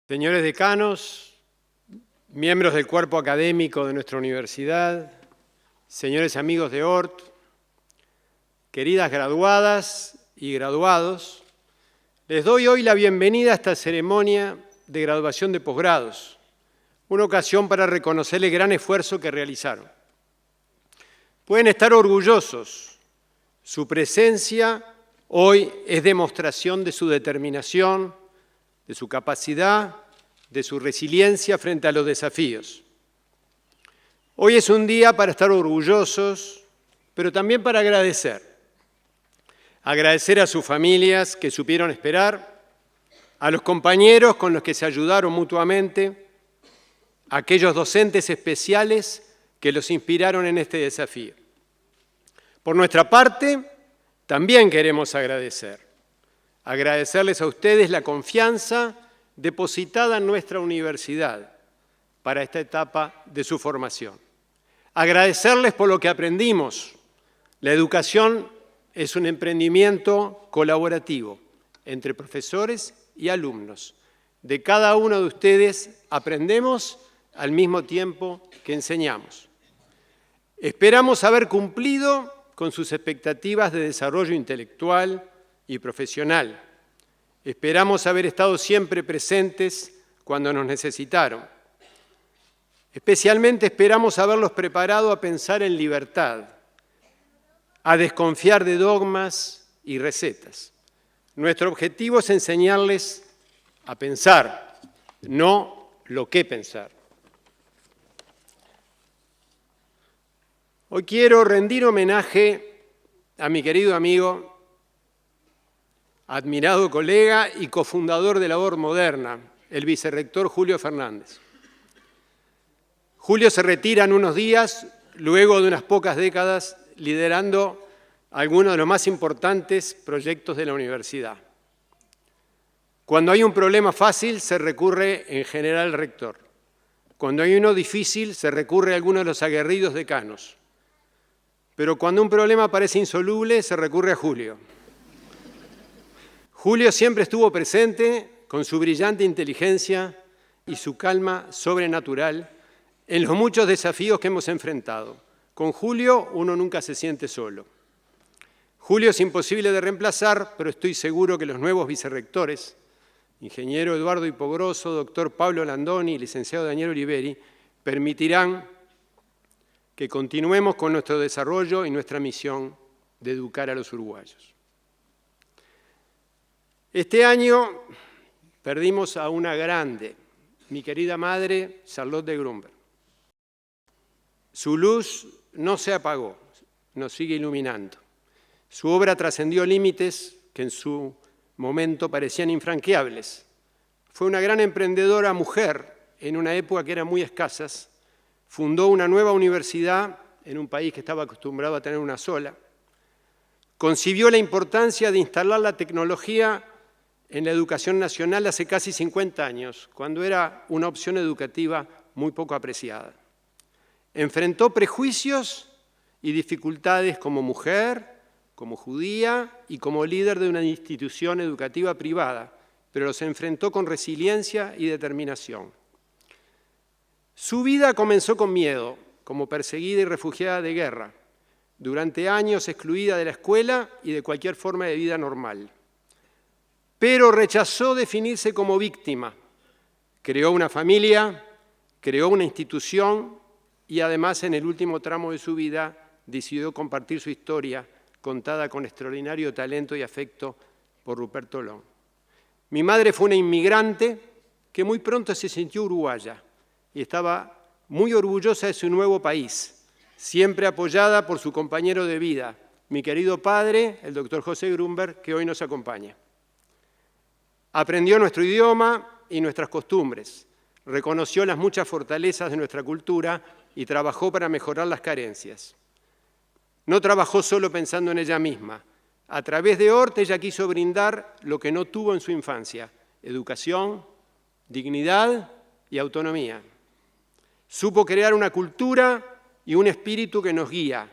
Señores decanos, miembros del cuerpo académico de nuestra universidad, señores amigos de ORT, queridas graduadas y graduados, les doy hoy la bienvenida a esta ceremonia de graduación de posgrados, una ocasión para reconocer el gran esfuerzo que realizaron. Pueden estar orgullosos, su presencia hoy es demostración de su determinación, de su capacidad, de su resiliencia frente a los desafíos. Hoy es un día para estar orgullosos, pero también para agradecer. Agradecer a sus familias que supieron esperar, a los compañeros con los que se ayudaron mutuamente, a aquellos docentes especiales que los inspiraron en este desafío. Por nuestra parte, también queremos agradecerles a ustedes la confianza depositada en nuestra universidad para esta etapa de su formación. Agradecerles por lo que aprendimos. La educación es un emprendimiento colaborativo entre profesores y alumnos. De cada uno de ustedes aprendemos al mismo tiempo que enseñamos. Esperamos haber cumplido con sus expectativas de desarrollo intelectual y profesional. Esperamos haber estado siempre presentes cuando nos necesitaron. Especialmente esperamos haberlos preparado a pensar en libertad, a desconfiar de dogmas y recetas. Nuestro objetivo es enseñarles a pensar, no lo que pensar. Hoy quiero rendir homenaje a mi querido amigo, admirado colega y cofundador de la ORT Moderna, el vicerrector Julio Fernández. Julio se retira en unos días, luego de unas pocas décadas, liderando algunos de los más importantes proyectos de la universidad. Cuando hay un problema fácil, se recurre en general al rector. Cuando hay uno difícil, se recurre a alguno de los aguerridos decanos. Pero cuando un problema parece insoluble, se recurre a Julio. Julio siempre estuvo presente con su brillante inteligencia y su calma sobrenatural en los muchos desafíos que hemos enfrentado. Con Julio uno nunca se siente solo. Julio es imposible de reemplazar, pero estoy seguro que los nuevos vicerrectores, ingeniero Eduardo Hipogrosso, doctor Pablo Landoni y licenciado Daniel Oliveri, permitirán que continuemos con nuestro desarrollo y nuestra misión de educar a los uruguayos. Este año perdimos a una grande, mi querida madre, Charlotte de Grünberg. Su luz no se apagó, nos sigue iluminando. Su obra trascendió límites que en su momento parecían infranqueables. Fue una gran emprendedora mujer en una época que eran muy escasas. Fundó una nueva universidad en un país que estaba acostumbrado a tener una sola. Concibió la importancia de instalar la tecnología en la educación nacional hace casi 50 años, cuando era una opción educativa muy poco apreciada. Enfrentó prejuicios y dificultades como mujer, como judía y como líder de una institución educativa privada, pero los enfrentó con resiliencia y determinación. Su vida comenzó con miedo, como perseguida y refugiada de guerra, durante años excluida de la escuela y de cualquier forma de vida normal. Pero rechazó definirse como víctima. Creó una familia, creó una institución y además en el último tramo de su vida decidió compartir su historia, contada con extraordinario talento y afecto por Ruperto Long. Mi madre fue una inmigrante que muy pronto se sintió uruguaya y estaba muy orgullosa de su nuevo país, siempre apoyada por su compañero de vida, mi querido padre, el doctor José Grünberg, que hoy nos acompaña. Aprendió nuestro idioma y nuestras costumbres, reconoció las muchas fortalezas de nuestra cultura y trabajó para mejorar las carencias. No trabajó solo pensando en ella misma. A través de ORT ella quiso brindar lo que no tuvo en su infancia: educación, dignidad y autonomía. Supo crear una cultura y un espíritu que nos guía,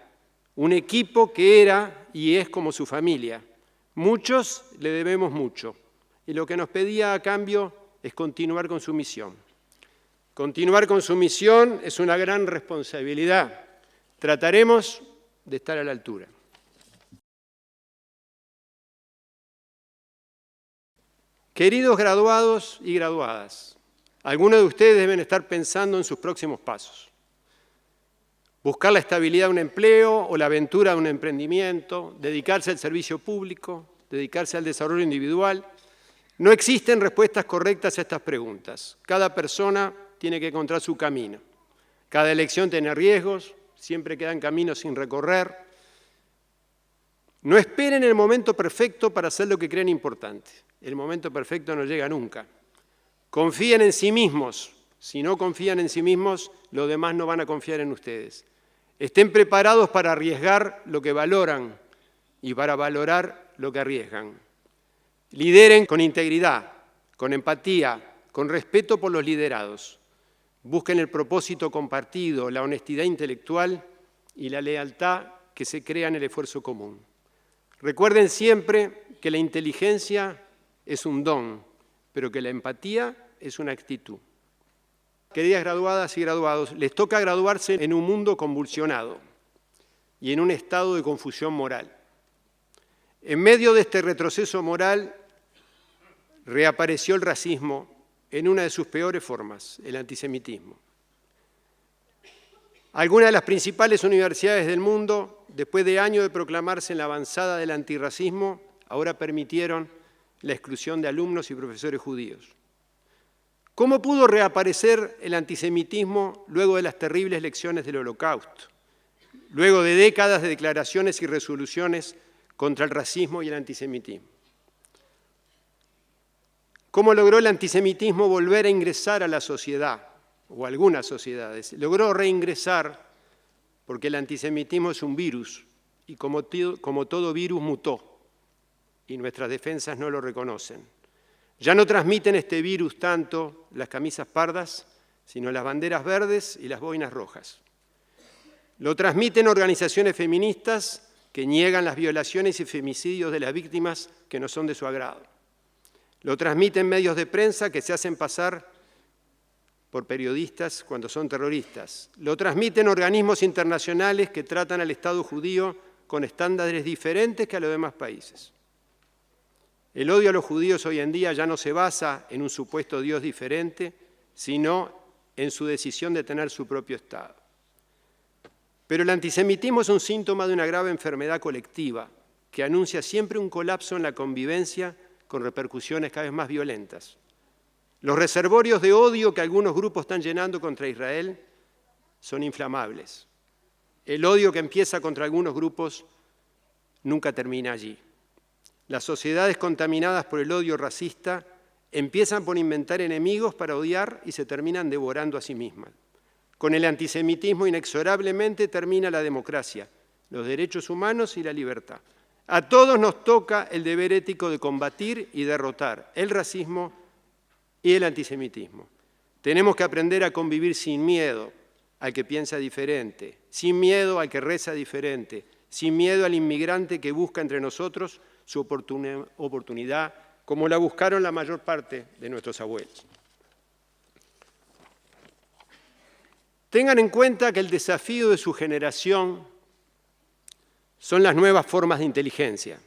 un equipo que era y es como su familia. Muchos le debemos mucho y lo que nos pedía a cambio es continuar con su misión. Continuar con su misión es una gran responsabilidad. Trataremos de estar a la altura. Queridos graduados y graduadas, algunos de ustedes deben estar pensando en sus próximos pasos. Buscar la estabilidad de un empleo o la aventura de un emprendimiento, dedicarse al servicio público, dedicarse al desarrollo individual. No existen respuestas correctas a estas preguntas. Cada persona tiene que encontrar su camino. Cada elección tiene riesgos, siempre quedan caminos sin recorrer. No esperen el momento perfecto para hacer lo que creen importante. El momento perfecto no llega nunca. Confíen en sí mismos. Si no confían en sí mismos, los demás no van a confiar en ustedes. Estén preparados para arriesgar lo que valoran y para valorar lo que arriesgan. Lideren con integridad, con empatía, con respeto por los liderados. Busquen el propósito compartido, la honestidad intelectual y la lealtad que se crea en el esfuerzo común. Recuerden siempre que la inteligencia es un don, pero que la empatía es una actitud. Queridas graduadas y graduados, les toca graduarse en un mundo convulsionado y en un estado de confusión moral. En medio de este retroceso moral, reapareció el racismo en una de sus peores formas, el antisemitismo. Algunas de las principales universidades del mundo, después de años de proclamarse en la avanzada del antirracismo, ahora permitieron la exclusión de alumnos y profesores judíos. ¿Cómo pudo reaparecer el antisemitismo luego de las terribles lecciones del Holocausto? Luego de décadas de declaraciones y resoluciones contra el racismo y el antisemitismo. ¿Cómo logró el antisemitismo volver a ingresar a la sociedad, o algunas sociedades? Logró reingresar porque el antisemitismo es un virus y como todo virus mutó y nuestras defensas no lo reconocen. Ya no transmiten este virus tanto las camisas pardas, sino las banderas verdes y las boinas rojas. Lo transmiten organizaciones feministas que niegan las violaciones y femicidios de las víctimas que no son de su agrado. Lo transmiten medios de prensa que se hacen pasar por periodistas cuando son terroristas. Lo transmiten organismos internacionales que tratan al Estado judío con estándares diferentes que a los demás países. El odio a los judíos hoy en día ya no se basa en un supuesto Dios diferente, sino en su decisión de tener su propio Estado. Pero el antisemitismo es un síntoma de una grave enfermedad colectiva que anuncia siempre un colapso en la convivencia con repercusiones cada vez más violentas. Los reservorios de odio que algunos grupos están llenando contra Israel son inflamables. El odio que empieza contra algunos grupos nunca termina allí. Las sociedades contaminadas por el odio racista empiezan por inventar enemigos para odiar y se terminan devorando a sí mismas. Con el antisemitismo inexorablemente termina la democracia, los derechos humanos y la libertad. A todos nos toca el deber ético de combatir y derrotar el racismo y el antisemitismo. Tenemos que aprender a convivir sin miedo al que piensa diferente, sin miedo al que reza diferente, sin miedo al inmigrante que busca entre nosotros su oportunidad, como la buscaron la mayor parte de nuestros abuelos. Tengan en cuenta que el desafío de su generación son las nuevas formas de inteligencia,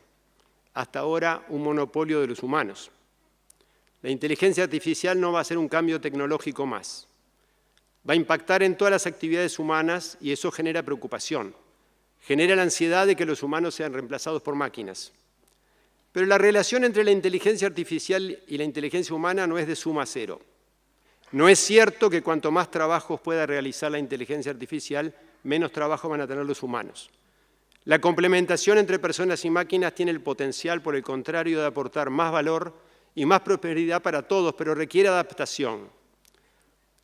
hasta ahora un monopolio de los humanos. La inteligencia artificial no va a ser un cambio tecnológico más. Va a impactar en todas las actividades humanas y eso genera preocupación. Genera la ansiedad de que los humanos sean reemplazados por máquinas. Pero la relación entre la inteligencia artificial y la inteligencia humana no es de suma cero. No es cierto que cuanto más trabajos pueda realizar la inteligencia artificial, menos trabajo van a tener los humanos. La complementación entre personas y máquinas tiene el potencial, por el contrario, de aportar más valor y más prosperidad para todos, pero requiere adaptación.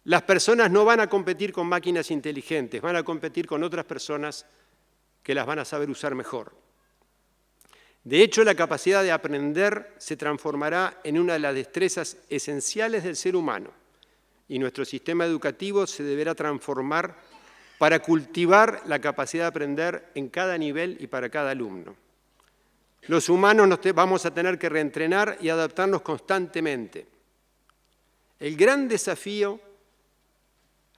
Las personas no van a competir con máquinas inteligentes, van a competir con otras personas que las van a saber usar mejor. De hecho, la capacidad de aprender se transformará en una de las destrezas esenciales del ser humano y nuestro sistema educativo se deberá transformar para cultivar la capacidad de aprender en cada nivel y para cada alumno. Los humanos vamos a tener que reentrenar y adaptarnos constantemente. El gran desafío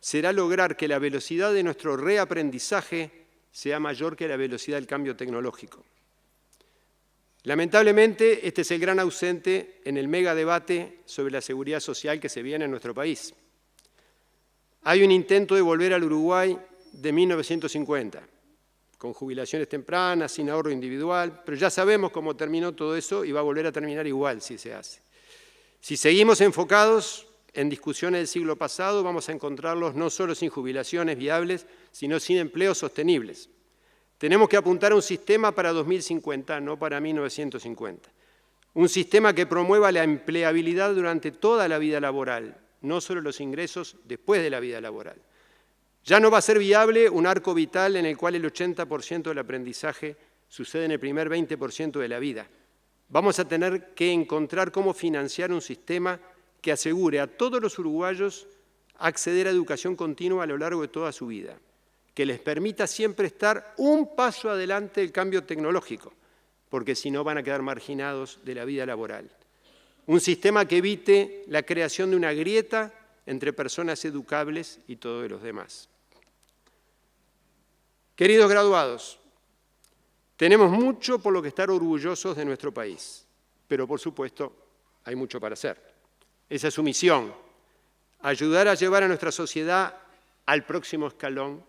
será lograr que la velocidad de nuestro reaprendizaje sea mayor que la velocidad del cambio tecnológico. Lamentablemente, este es el gran ausente en el mega debate sobre la seguridad social que se viene en nuestro país. Hay un intento de volver al Uruguay de 1950, con jubilaciones tempranas, sin ahorro individual, pero ya sabemos cómo terminó todo eso y va a volver a terminar igual si se hace. Si seguimos enfocados en discusiones del siglo pasado, vamos a encontrarlos no solo sin jubilaciones viables, sino sin empleos sostenibles. Tenemos que apuntar a un sistema para 2050, no para 1950. Un sistema que promueva la empleabilidad durante toda la vida laboral, no solo los ingresos después de la vida laboral. Ya no va a ser viable un arco vital en el cual el 80% del aprendizaje sucede en el primer 20% de la vida. Vamos a tener que encontrar cómo financiar un sistema que asegure a todos los uruguayos acceder a educación continua a lo largo de toda su vida, que les permita siempre estar un paso adelante del cambio tecnológico, porque si no van a quedar marginados de la vida laboral. Un sistema que evite la creación de una grieta entre personas educables y todos los demás. Queridos graduados, tenemos mucho por lo que estar orgullosos de nuestro país, pero por supuesto hay mucho para hacer. Esa es su misión, ayudar a llevar a nuestra sociedad al próximo escalón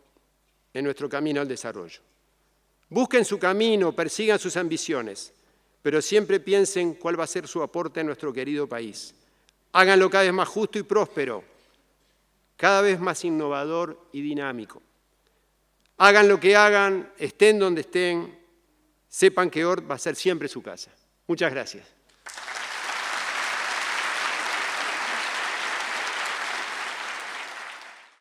en nuestro camino al desarrollo. Busquen su camino, persigan sus ambiciones, pero siempre piensen cuál va a ser su aporte a nuestro querido país. Háganlo cada vez más justo y próspero, cada vez más innovador y dinámico. Hagan lo que hagan, estén donde estén, sepan que ORT va a ser siempre su casa. Muchas gracias.